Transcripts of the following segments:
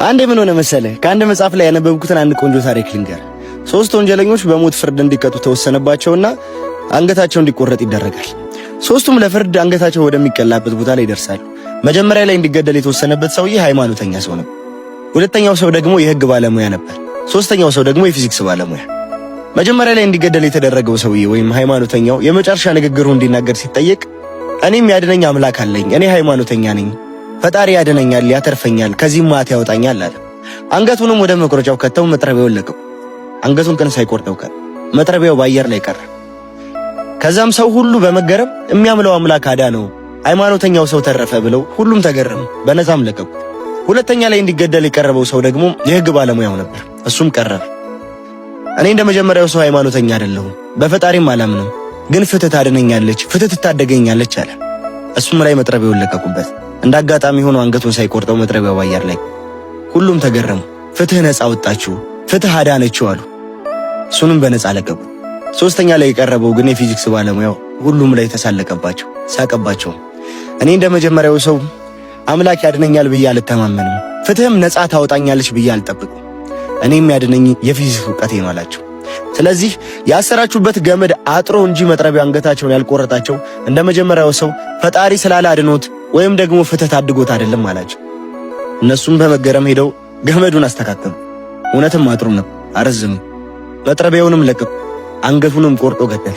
አንዴ ምን ሆነ መሰለህ? ከአንድ መጽሐፍ ላይ ያነበብኩትን አንድ ቆንጆ ታሪክ ልንገር። 3 ወንጀለኞች በሞት ፍርድ እንዲቀጡ ተወሰነባቸውና አንገታቸው እንዲቆረጥ ይደረጋል። 3ቱም ለፍርድ አንገታቸው ወደሚቀላበት ቦታ ላይ ይደርሳሉ። መጀመሪያ ላይ እንዲገደል የተወሰነበት ሰውዬ ሃይማኖተኛ ሰው ነበር። ሁለተኛው ሰው ደግሞ የሕግ ባለሙያ ነበር። ሶስተኛው ሰው ደግሞ የፊዚክስ ባለሙያ። መጀመሪያ ላይ እንዲገደል የተደረገው ሰውዬ ወይም ሃይማኖተኛው የመጨረሻ ንግግሩ እንዲናገር ሲጠየቅ እኔም ያድነኝ አምላክ አለኝ፣ እኔ ሃይማኖተኛ ነኝ፣ ፈጣሪ ያድነኛል፣ ያተርፈኛል፣ ከዚህ ማት ያወጣኛል አለ። አንገቱንም ወደ መቁረጫው ከተው መጥረቢያውን ለቀው። አንገቱን ግን ሳይቆርጠው ቀረ። መጥረቢያው በአየር ላይ ቀረ። ከዛም ሰው ሁሉ በመገረም የሚያምለው አምላክ አዳነው፣ ሃይማኖተኛው ሰው ተረፈ ብለው ሁሉም ተገረሙ። በነዛም ለቀቁ። ሁለተኛ ላይ እንዲገደል የቀረበው ሰው ደግሞ የሕግ ባለሙያው ነበር። እሱም ቀረበ። እኔ እንደመጀመሪያው ሰው ሃይማኖተኛ አይደለሁም፣ በፈጣሪም አላምንም፣ ግን ፍትህ ታድነኛለች፣ ፍትህ ትታደገኛለች አለ። እሱም ላይ መጥረቢያውን ለቀቁበት። እንዳጋጣሚ ሆኖ አንገቱን ሳይቆርጠው መጥረቢያው በአየር ላይ። ሁሉም ተገረሙ። ፍትህ ነፃ ወጣችሁ፣ ፍትህ አዳነችው አሉ። እሱንም በነፃ ለቀቁ። ሶስተኛ ላይ የቀረበው ግን የፊዚክስ ባለሙያው ሁሉም ላይ ተሳለቀባቸው፣ ሳቀባቸው። እኔ እንደመጀመሪያው ሰው አምላክ ያድነኛል ብዬ አልተማመንም፣ ፍትህም ነፃ ታወጣኛለች ብዬ አልጠብቅም፣ እኔም ያድነኝ የፊዚክስ ዕውቀቴ ነው አላቸው። ስለዚህ ያሰራችሁበት ገመድ አጥሮ እንጂ መጥረቢያ አንገታቸውን ያልቆረጣቸው እንደመጀመሪያው ሰው ፈጣሪ ስላለ አድኖት ወይም ደግሞ ፍትህ ታድጎት አይደለም አላቸው። እነሱም በመገረም ሄደው ገመዱን አስተካከሉ። እውነትም አጥሩ ነው፣ አረዝም። መጥረቢያውንም ለቀቁ፣ አንገቱንም ቆርጦ ገደለ።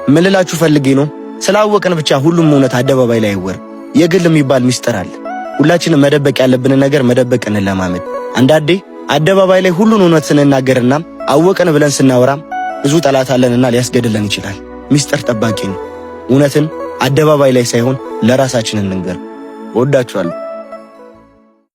ምን ልላችሁ ፈልጌ ነው፣ ስላወቅን ብቻ ሁሉም እውነት አደባባይ ላይ አይወር። የግል የሚባል ሚስጥር አለ። ሁላችንም መደበቅ ያለብንን ነገር መደበቅ እንለማመድ። አንዳንዴ አደባባይ ላይ ሁሉን እውነት ስንናገርና አወቅን ብለን ስናወራ ብዙ ጠላት አለንና ሊያስገድለን ይችላል። ሚስጥር ጠባቂ ነው። እውነትን አደባባይ ላይ ሳይሆን ለራሳችን እንንገር። ወዳችኋለሁ።